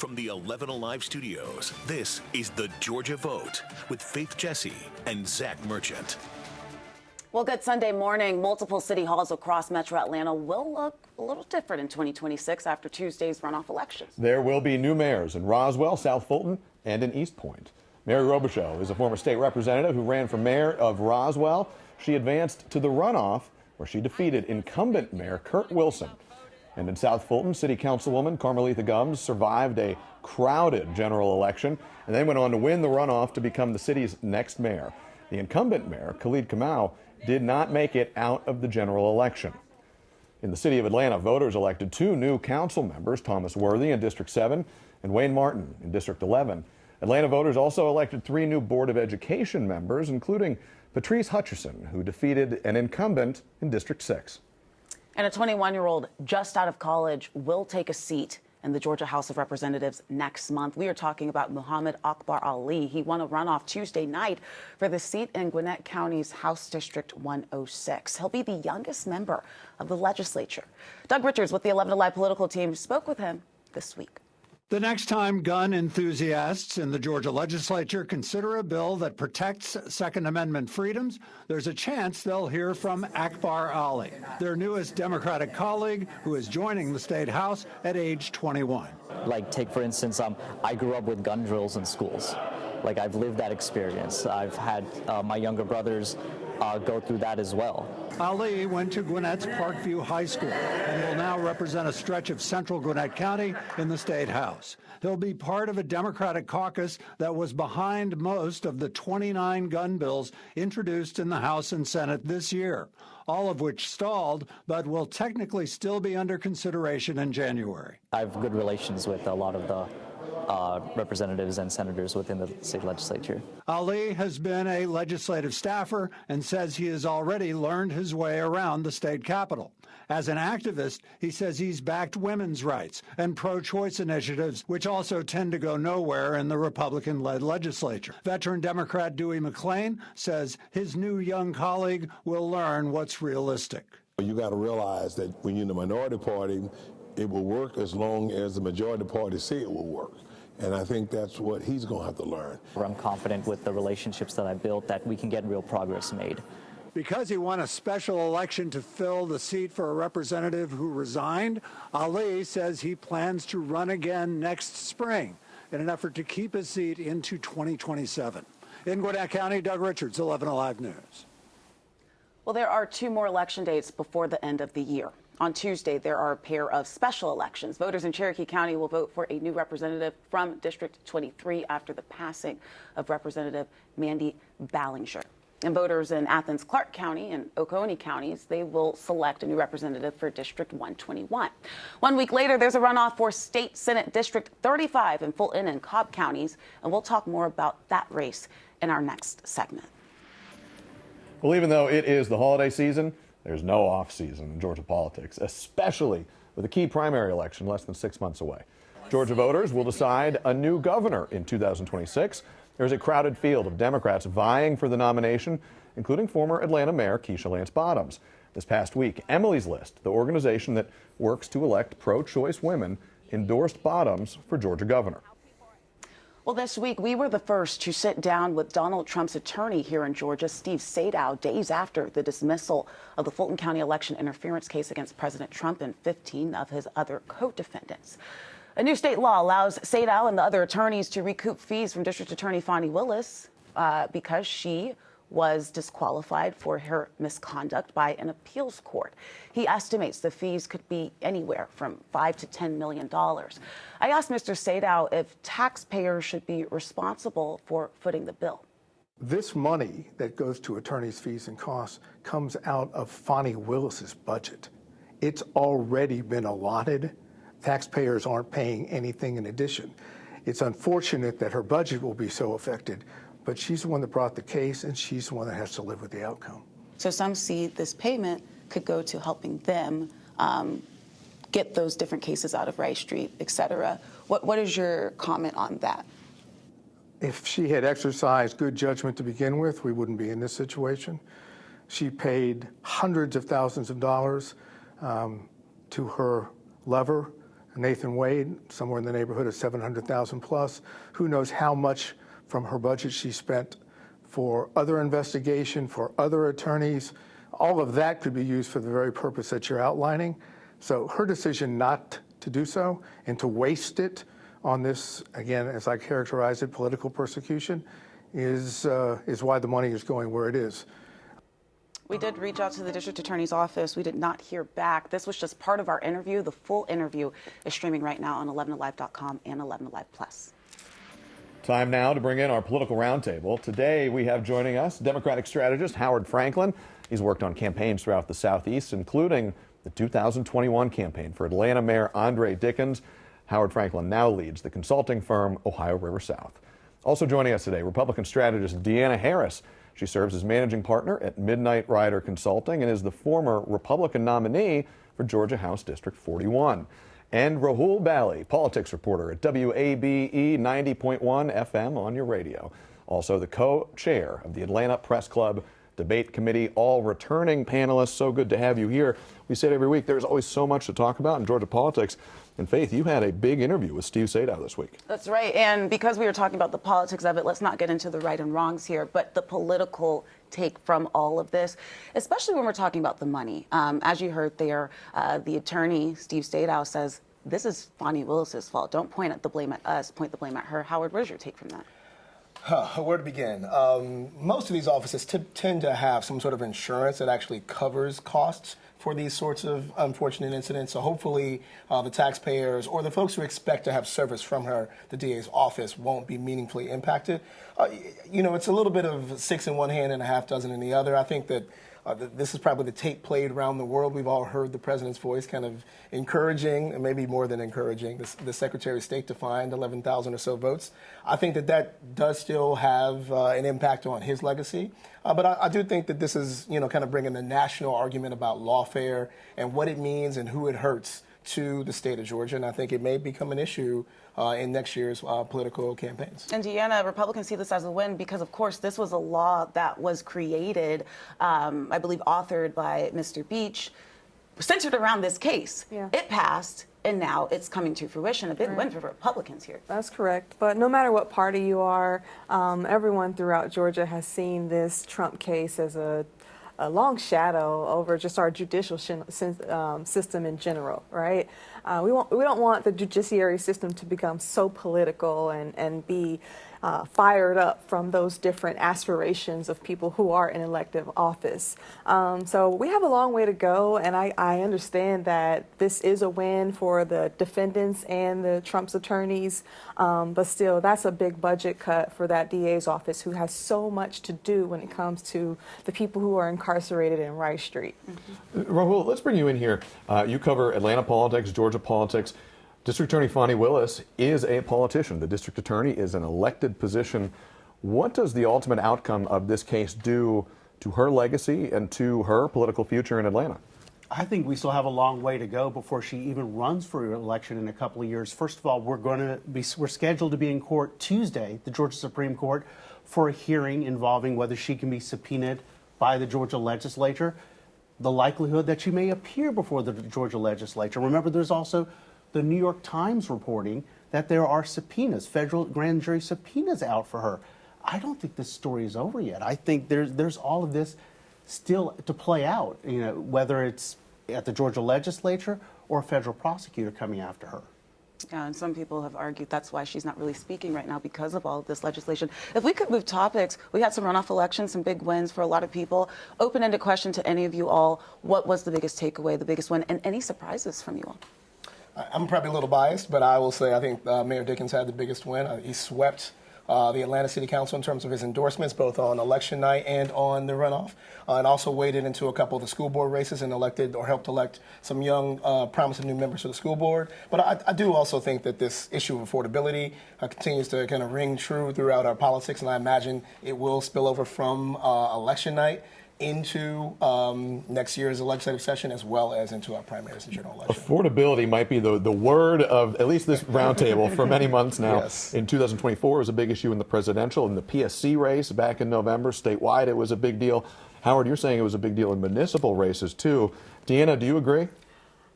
From the 11 Alive studios, this is The Georgia Vote with Faith Jesse and Zach Merchant. Well, good Sunday morning. Multiple city halls across Metro Atlanta will look a little different in 2026 after Tuesday's runoff elections. There will be new mayors in Roswell, South Fulton, and in East Point. Mary Robichaux is a former state representative who ran for mayor of Roswell. She advanced to the runoff, where she defeated incumbent Mayor Kurt Wilson. And in South Fulton, City Councilwoman Carmelita Gumbs survived a crowded general election and then went on to win the runoff to become the city's next mayor. The incumbent mayor, Khalid Kamau, did not make it out of the general election. In the city of Atlanta, voters elected 2 new council members, Thomas Worthy in District 7 and Wayne Martin in District 11. Atlanta voters also elected 3 new Board of Education members, including Patrice Hutcherson, who defeated an incumbent in District 6. And a 21-year-old just out of college will take a seat in the Georgia House of Representatives next month. We are talking about Muhammad Akbar Ali. He won a runoff Tuesday night for the seat in Gwinnett County's House District 106. He'll be the youngest member of the legislature. Doug Richards with the 11 Alive political team spoke with him this week. The next time gun enthusiasts in the Georgia legislature consider a bill that protects Second Amendment freedoms, there's a chance they'll hear from Akbar Ali, their newest Democratic colleague who is joining the state house at age 21. Like, take for instance, I grew up with gun drills in schools. Like, I've lived that experience. I've had my younger brothers go through that as well. Ali went to Gwinnett's Parkview High School and will now represent a stretch of central Gwinnett County in the state house. He'll be part of a Democratic caucus that was behind most of the 29 gun bills introduced in the House and Senate this year, all of which stalled, but will technically still be under consideration in January. I have good relations with a lot of the representatives and senators within the state legislature. Ali has been a legislative staffer and says he has already learned his way around the state capitol. As an activist, he says he's backed women's rights and pro-choice initiatives, which also tend to go nowhere in the Republican-led legislature. Veteran Democrat Dewey McClain says his new young colleague will learn what's realistic. You got to realize that when you're in the minority party, it will work as long as the majority party say it will work. And I think that's what he's going to have to learn. I'm confident with the relationships that I built that we can get real progress made. Because he won a special election to fill the seat for a representative who resigned, Ali says he plans to run again next spring in an effort to keep his seat into 2027. In Gwinnett County, Doug Richards, 11 Alive News. Well, there are 2 more election dates before the end of the year. On Tuesday, there are a pair of special elections. Voters in Cherokee County will vote for a new representative from District 23 after the passing of Representative Mandy Ballinger. And voters in Athens, Clark County and Oconee counties, they will select a new representative for District 121. 1 week later, there's a runoff for State Senate District 35 in Fulton and Cobb counties, and we'll talk more about that race in our next segment. Well, even though it is the holiday season, there's no off season in Georgia politics, especially with a key primary election less than 6 months away. Georgia voters will decide a new governor in 2026. There's a crowded field of Democrats vying for the nomination, including former Atlanta Mayor Keisha Lance Bottoms. This past week, Emily's List, the organization that works to elect pro-choice women, endorsed Bottoms for Georgia governor. Well, this week, we were the first to sit down with Donald Trump's attorney here in Georgia, Steve Sadow, days after the dismissal of the Fulton County election interference case against President Trump and 15 of his other co-defendants. A new state law allows Sadow and the other attorneys to recoup fees from District Attorney Fonnie Willis because she was disqualified for her misconduct by an appeals court. He estimates the fees could be anywhere from $5 to $10 million. I asked Mr. Sadow if taxpayers should be responsible for footing the bill. This money that goes to attorneys' fees and costs comes out of Fonnie Willis's budget. It's already been allotted. Taxpayers aren't paying anything in addition. It's unfortunate that her budget will be so affected, but she's the one that brought the case, and she's the one that has to live with the outcome. So some see this payment could go to helping them get those different cases out of Rice Street, et cetera. What is your comment on that? If she had exercised good judgment to begin with, we wouldn't be in this situation. She paid hundreds of thousands of dollars to her lover Nathan Wade, somewhere in the neighborhood of 700,000 plus. Who knows how much from her budget she spent for other investigation, for other attorneys. All of that could be used for the very purpose that you're outlining. So her decision not to do so and to waste it on this, again, as I characterize it, political persecution, is why the money is going where it is. We did reach out to the district attorney's office. We did not hear back. This was just part of our interview. The full interview is streaming right now on 11alive.com and 11alive Plus. Time now to bring in our political roundtable. Today we have joining us Democratic strategist Howard Franklin. He's worked on campaigns throughout the Southeast, including the 2021 campaign for Atlanta Mayor Andre Dickens. Howard Franklin now leads the consulting firm Ohio River South. Also joining us today, Republican strategist Deanna Harris. She serves as managing partner at Midnight Rider Consulting and is the former Republican nominee for Georgia House District 41. And Rahul Bali, politics reporter at WABE 90.1 FM on your radio. Also the co-chair of the Atlanta Press Club Debate Committee, all returning panelists. So good to have you here. We say it every week, there's always so much to talk about in Georgia politics. And Faith, you had a big interview with Steve Sadow this week. That's right. And because we were talking about the politics of it, let's not get into the right and wrongs here, but the political take from all of this, especially when we're talking about the money. As you heard there, the attorney, Steve Sadow, says this is Fani Willis's fault. Don't point the blame at us, point the blame at her. Howard, what is your take from that? Where to begin? Most of these offices tend to have some sort of insurance that actually covers costs for these sorts of unfortunate incidents. So hopefully the taxpayers or the folks who expect to have service from her, the DA's office, won't be meaningfully impacted. It's a little bit of six in one hand and a half dozen in the other. I think that this is probably the tape played around the world. We've all heard the president's voice kind of encouraging, and maybe more than encouraging, the Secretary of State to find 11,000 or so votes. I think that does still have an impact on his legacy. But I do think that this is, kind of bringing the national argument about lawfare and what it means and who it hurts to the state of Georgia. And I think it may become an issue in next year's political campaigns. And Deanna, Republicans see this as a win because, of course, this was a law that was created, I believe authored by Mr. Beach, centered around this case. Yeah. It passed, and now it's coming to fruition. A big win for Republicans here. That's correct. But no matter what party you are, everyone throughout Georgia has seen this Trump case as a long shadow over just our judicial system in general, right? We don't want the judiciary system to become so political and be fired up from those different aspirations of people who are in elective office. So we have a long way to go, and I understand that this is a win for the defendants and the Trump's attorneys, but still, that's a big budget cut for that DA's office, who has so much to do when it comes to the people who are incarcerated in Rice Street. Mm-hmm. Rahul, let's bring you in here. You cover Atlanta politics, Georgia politics. District Attorney Fani Willis is a politician. The district attorney is an elected position. What does the ultimate outcome of this case do to her legacy and to her political future in Atlanta? I think we still have a long way to go before she even runs for election in a couple of years. First of all, we're scheduled to be in court Tuesday, the Georgia Supreme Court, for a hearing involving whether she can be subpoenaed by the Georgia legislature, the likelihood that she may appear before the Georgia legislature. Remember, there's also the New York Times reporting that there are subpoenas, federal grand jury subpoenas out for her. I don't think this story is over yet. I think there's all of this still to play out, whether it's at the Georgia legislature or a federal prosecutor coming after her. Yeah, and some people have argued that's why she's not really speaking right now, because of all of this legislation. If we could move topics, we had some runoff elections, some big wins for a lot of people. Open-ended question to any of you all: what was the biggest takeaway, the biggest win, and any surprises from you all? I'm probably a little biased, but I will say I think Mayor Dickens had the biggest win. He swept the Atlanta City Council in terms of his endorsements, both on election night and on the runoff, and also waded into a couple of the school board races and elected or helped elect some young, promising new members to the school board. But I do also think that this issue of affordability continues to kind of ring true throughout our politics, and I imagine it will spill over from election night into next year's legislative session, as well as into our primaries and general election. Affordability might be the word of at least this roundtable for many months now. Yes. In 2024, it was a big issue in the presidential, in the PSC race back in November. Statewide, it was a big deal. Howard, you're saying it was a big deal in municipal races too. Deanna, do you agree?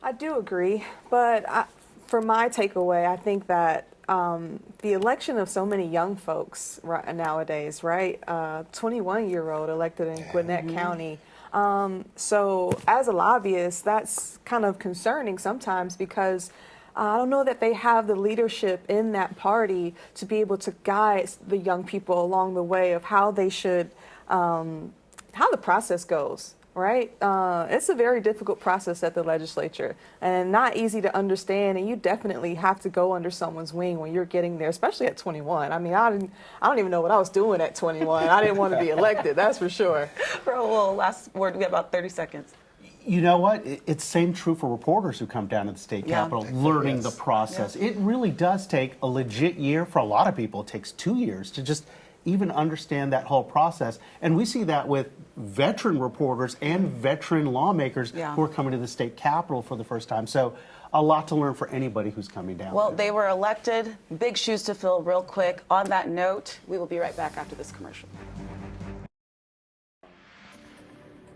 I do agree, but For my takeaway, I think that the election of so many young folks nowadays, right? 21-year-old elected in Gwinnett County. So as a lobbyist, that's kind of concerning sometimes because I don't know that they have the leadership in that party to be able to guide the young people along the way of how they should, how the process goes. Right? It's a very difficult process at the legislature and not easy to understand. And you definitely have to go under someone's wing when you're getting there, especially at 21. I mean, I don't even know what I was doing at 21. I didn't want to be elected, that's for sure. Well, last word, we got about 30 seconds. You know what? It's same true for reporters who come down to the state capitol, learning the process. It really does take a legit year. For a lot of people, it takes 2 years to just even understand that whole process. And we see that with veteran reporters and veteran lawmakers who are coming to the state capitol for the first time. So a lot to learn for anybody who's coming down. Well, they were elected. Big shoes to fill real quick. On that note, we will be right back after this commercial.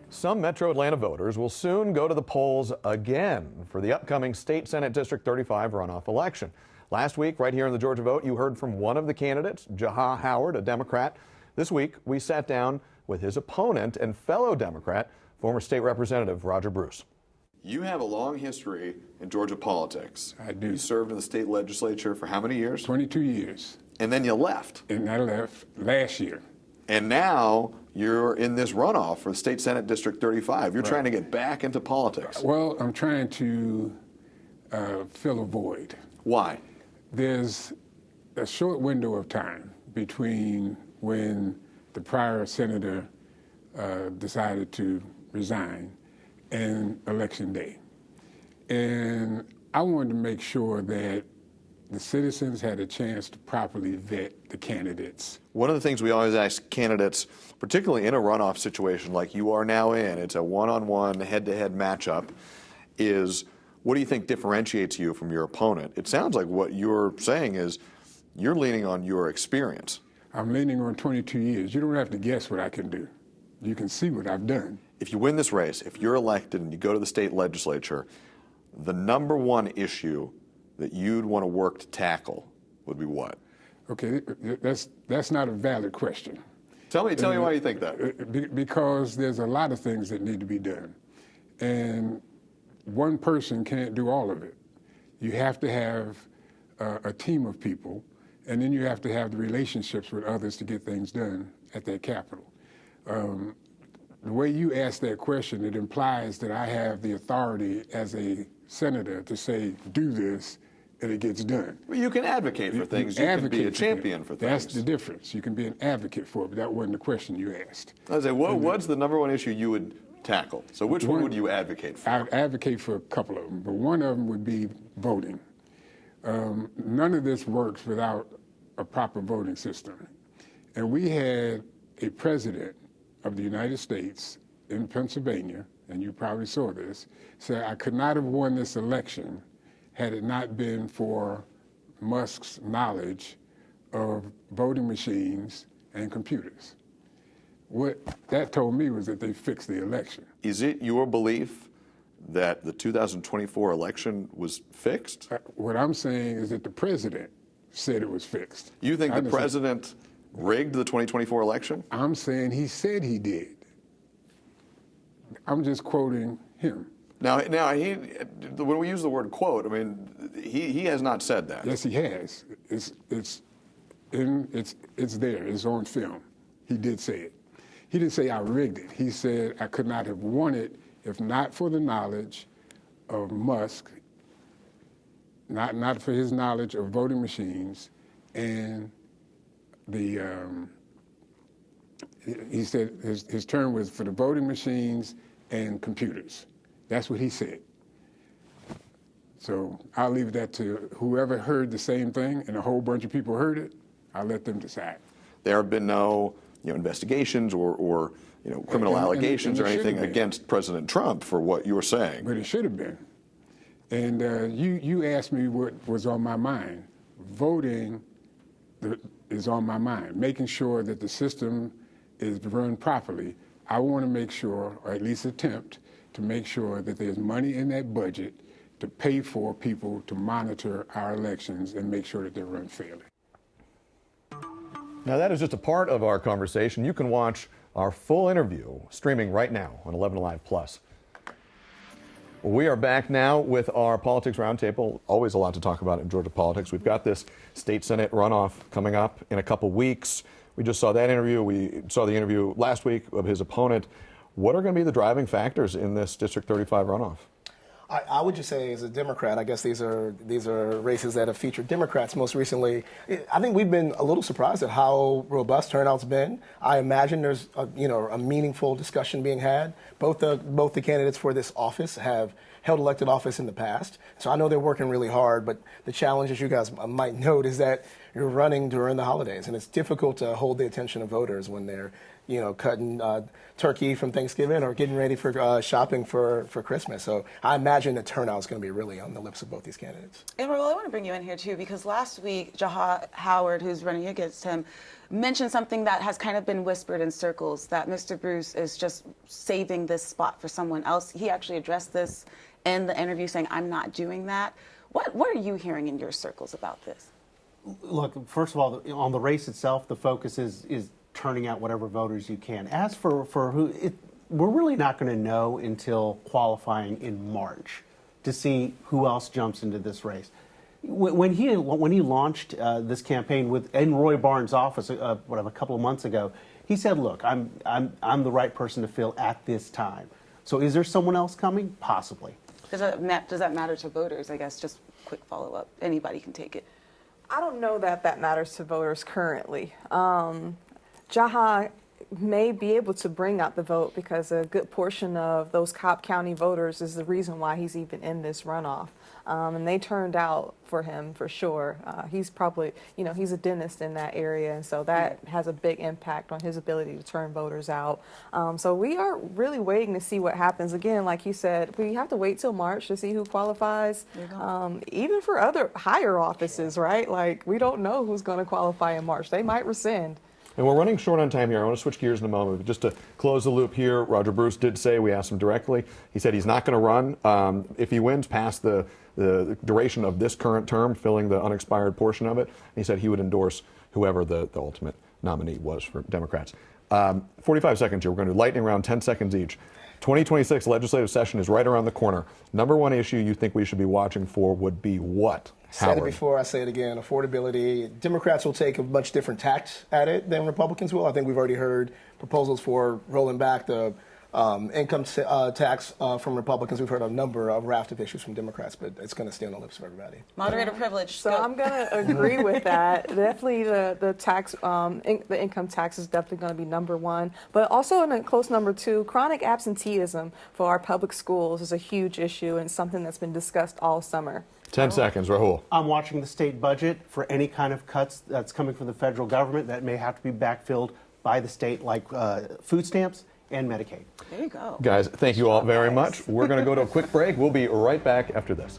Some Metro Atlanta voters will soon go to the polls again for the upcoming State Senate District 35 runoff election. Last week, right here in the Georgia Vote, you heard from one of the candidates, Jaha Howard, a Democrat. This week, we sat down with his opponent and fellow Democrat, former state representative Roger Bruce. You have a long history in Georgia politics. I do. You served in the state legislature for how many years? 22 years. And then you left. And I left last year. And now you're in this runoff for the State Senate District 35. You're trying to get back into politics. Well, I'm trying to fill a void. Why? There's a short window of time between when the prior senator decided to resign and Election Day. And I wanted to make sure that the citizens had a chance to properly vet the candidates. One of the things we always ask candidates, particularly in a runoff situation like you are now in, it's a one-on-one, head-to-head matchup, is what do you think differentiates you from your opponent? It sounds like what you're saying is you're leaning on your experience. I'm leaning on 22 years. You don't have to guess what I can do. You can see what I've done. If you win this race, if you're elected and you go to the state legislature, the number one issue that you'd want to work to tackle would be what? Okay, that's not a valid question. Tell me why you think that. Because there's a lot of things that need to be done. And one person can't do all of it. You have to have a team of people, and then you have to have the relationships with others to get things done at that capital. The way you ask that question, it implies that I have the authority as a senator to say, do this, and it gets done. Well, you can advocate for things. You can be a champion for things. That's the difference. You can be an advocate for it, but that wasn't the question you asked. I was saying, what's the number one issue you would tackle? So which one would you advocate for? I'd advocate for a couple of them, but one of them would be voting. None of this works without a proper voting system. And we had a president of the United States in Pennsylvania, and you probably saw this, say, I could not have won this election had it not been for Musk's knowledge of voting machines and computers. What that told me was that they fixed the election. Is it your belief that the 2024 election was fixed? What I'm saying is that the president said it was fixed. You think the president rigged the 2024 election? I'm saying he said he did. I'm just quoting him. Now, when we use the word quote, I mean, he has not said that. Yes, he has. It's there. It's on film. He did say it. He didn't say I rigged it. He said I could not have won it if not for the knowledge of Musk, not for his knowledge of voting machines, and the he said his term was for the voting machines and computers. That's what he said. So I'll leave that to whoever heard the same thing, and a whole bunch of people heard it. I'll let them decide. There have been no investigations or criminal allegations or anything against President Trump for what you were saying. But it should have been. And you asked me what was on my mind. Voting is on my mind. Making sure that the system is run properly. I want to make sure, or at least attempt, to make sure that there's money in that budget to pay for people to monitor our elections and make sure that they're run fairly. Now, that is just a part of our conversation. You can watch our full interview streaming right now on 11 Alive Plus. We are back now with our Politics Roundtable. Always a lot to talk about in Georgia politics. We've got this state Senate runoff coming up in a couple weeks. We just saw that interview. We saw the interview last week of his opponent. What are going to be the driving factors in this District 35 runoff? I would just say, as a Democrat, I guess these are races that have featured Democrats most recently. I think we've been a little surprised at how robust turnout's been. I imagine there's a meaningful discussion being had. Both the candidates for this office have held elected office in the past, so I know they're working really hard. But the challenge, as you guys might note, is that you're running during the holidays, and it's difficult to hold the attention of voters when they're cutting turkey from Thanksgiving or getting ready for shopping for Christmas. So I imagine the turnout is going to be really on the lips of both these candidates. And Raul, I want to bring you in here too, because last week, Jaha Howard, who's running against him, mentioned something that has kind of been whispered in circles, that Mr. Bruce is just saving this spot for someone else. He actually addressed this in the interview, saying, "I'm not doing that." What are you hearing in your circles about this? Look, first of all, on the race itself, the focus is turning out whatever voters you can. As for who, we're really not going to know until qualifying in March to see who else jumps into this race. When he launched this campaign in Roy Barnes' office, a couple of months ago, he said, "Look, I'm the right person to fill at this time." So, is there someone else coming? Possibly. Does that matter to voters? I guess just quick follow up. Anybody can take it. I don't know that matters to voters currently. Jaha may be able to bring out the vote because a good portion of those Cobb County voters is the reason why he's even in this runoff. And they turned out for him for sure. He's probably, he's a dentist in that area, and so that has a big impact on his ability to turn voters out. So we are really waiting to see what happens. Again, like you said, we have to wait till March to see who qualifies, even for other higher offices, right? Like, we don't know who's going to qualify in March. They might rescind. And we're running short on time here. I want to switch gears in a moment. But just to close the loop here, Roger Bruce did say, we asked him directly, he said he's not going to run if he wins past the duration of this current term, filling the unexpired portion of it. And he said he would endorse whoever the ultimate nominee was for Democrats. 45 seconds here. We're going to do lightning round, 10 seconds each. 2026 legislative session is right around the corner. Number one issue you think we should be watching for would be what? Said it before, I say it again, affordability. Democrats will take a much different tact at it than Republicans will. I think we've already heard proposals for rolling back the income tax from Republicans. We've heard a number of raft of issues from Democrats, but it's going to stay on the lips of everybody. Moderator privilege. So I'm going to agree with that. Definitely the tax, the income tax is definitely going to be number one. But also in a close number two, chronic absenteeism for our public schools is a huge issue and something that's been discussed all summer. 10 seconds, Rahul. I'm watching the state budget for any kind of cuts that's coming from the federal government that may have to be backfilled by the state, like food stamps and Medicaid. There you go. Guys, thank you all very much. We're going to go to a quick break. We'll be right back after this.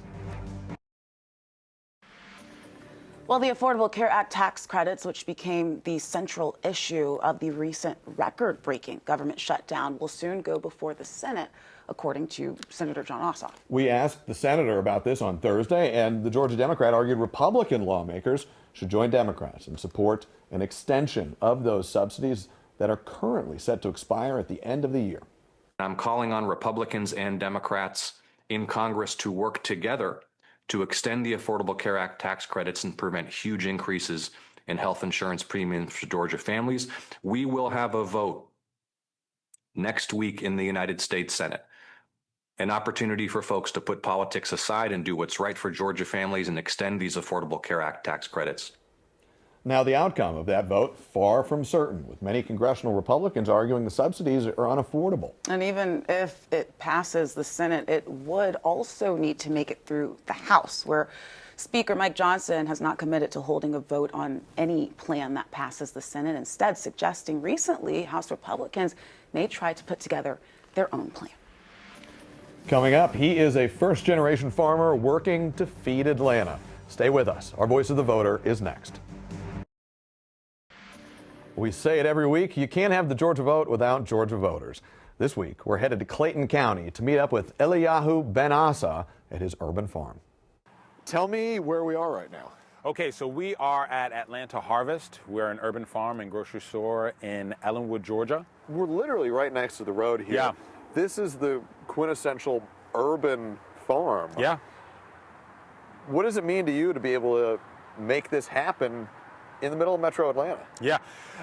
Well, the Affordable Care Act tax credits, which became the central issue of the recent record-breaking government shutdown, will soon go before the Senate, according to Senator Jon Ossoff. We asked the senator about this on Thursday, and the Georgia Democrat argued Republican lawmakers should join Democrats and support an extension of those subsidies that are currently set to expire at the end of the year. I'm calling on Republicans and Democrats in Congress to work together to extend the Affordable Care Act tax credits and prevent huge increases in health insurance premiums for Georgia families. We will have a vote next week in the United States Senate. An opportunity for folks to put politics aside and do what's right for Georgia families and extend these Affordable Care Act tax credits. Now, the outcome of that vote, far from certain, with many congressional Republicans arguing the subsidies are unaffordable. And even if it passes the Senate, it would also need to make it through the House, where Speaker Mike Johnson has not committed to holding a vote on any plan that passes the Senate, instead suggesting recently House Republicans may try to put together their own plan. Coming up, he is a first-generation farmer working to feed Atlanta. Stay with us. Our Voice of the Voter is next. We say it every week, you can't have the Georgia vote without Georgia voters. This week, we're headed to Clayton County to meet up with Eliyahu Ben Asa at his urban farm. Tell me where we are right now. Okay, so we are at Atlanta Harvest. We're an urban farm and grocery store in Ellenwood, Georgia. We're literally right next to the road here. Yeah. This is the quintessential urban farm. Yeah. What does it mean to you to be able to make this happen in the middle of Metro Atlanta? Yeah,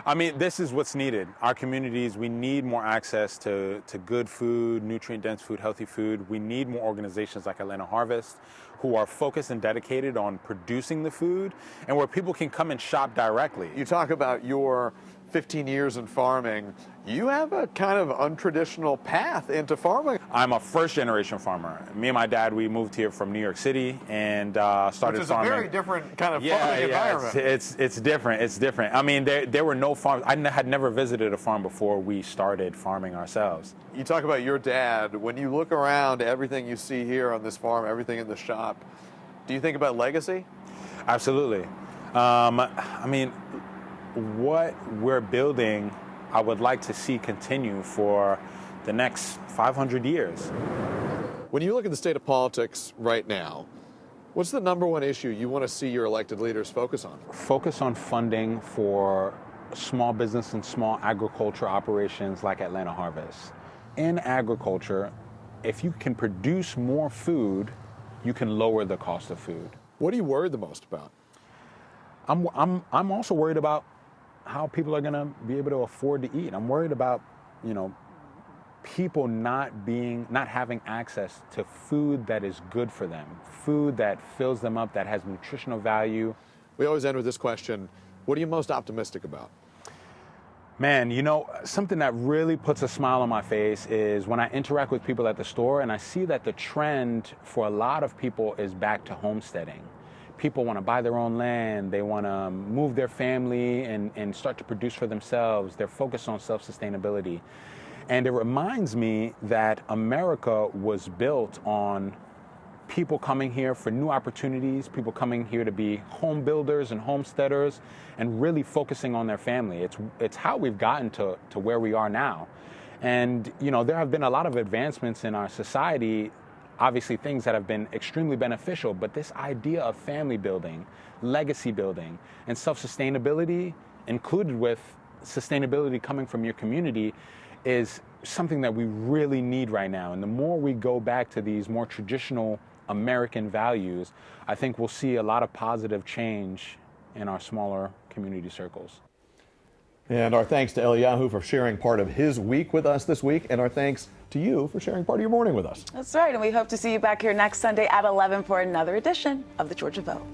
I mean, this is what's needed. Our communities, we need more access to good food, nutrient-dense food, healthy food. We need more organizations like Atlanta Harvest who are focused and dedicated on producing the food and where people can come and shop directly. You talk about your 15 years in farming. You have a kind of untraditional path into farming. I'm a first-generation farmer. Me and my dad, we moved here from New York City and started farming. Which is a very different kind of farming environment. It's different. It's different. I mean, there were no farms. I had never visited a farm before we started farming ourselves. You talk about your dad. When you look around, everything you see here on this farm, everything in the shop, do you think about legacy? Absolutely. I mean, what we're building, I would like to see continue for the next 500 years. When you look at the state of politics right now, what's the number one issue you want to see your elected leaders focus on? Focus on funding for small business and small agriculture operations like Atlanta Harvest. In agriculture, if you can produce more food, you can lower the cost of food. What are you worried the most about? I'm also worried about how people are going to be able to afford to eat. I'm worried about, people not having access to food that is good for them, food that fills them up, that has nutritional value. We always end with this question. What are you most optimistic about? Man, something that really puts a smile on my face is when I interact with people at the store and I see that the trend for a lot of people is back to homesteading. People want to buy their own land. They want to move their family and start to produce for themselves. They're focused on self-sustainability. And it reminds me that America was built on people coming here for new opportunities, people coming here to be home builders and homesteaders and really focusing on their family. It's how we've gotten to where we are now. And, there have been a lot of advancements in our society, obviously things that have been extremely beneficial, but this idea of family building, legacy building, and self-sustainability included with sustainability coming from your community is something that we really need right now. And the more we go back to these more traditional American values, I think we'll see a lot of positive change in our smaller community circles. And our thanks to Eliyahu for sharing part of his week with us this week, and our thanks to you for sharing part of your morning with us. That's right, and we hope to see you back here next Sunday at 11 for another edition of the Georgia Vote.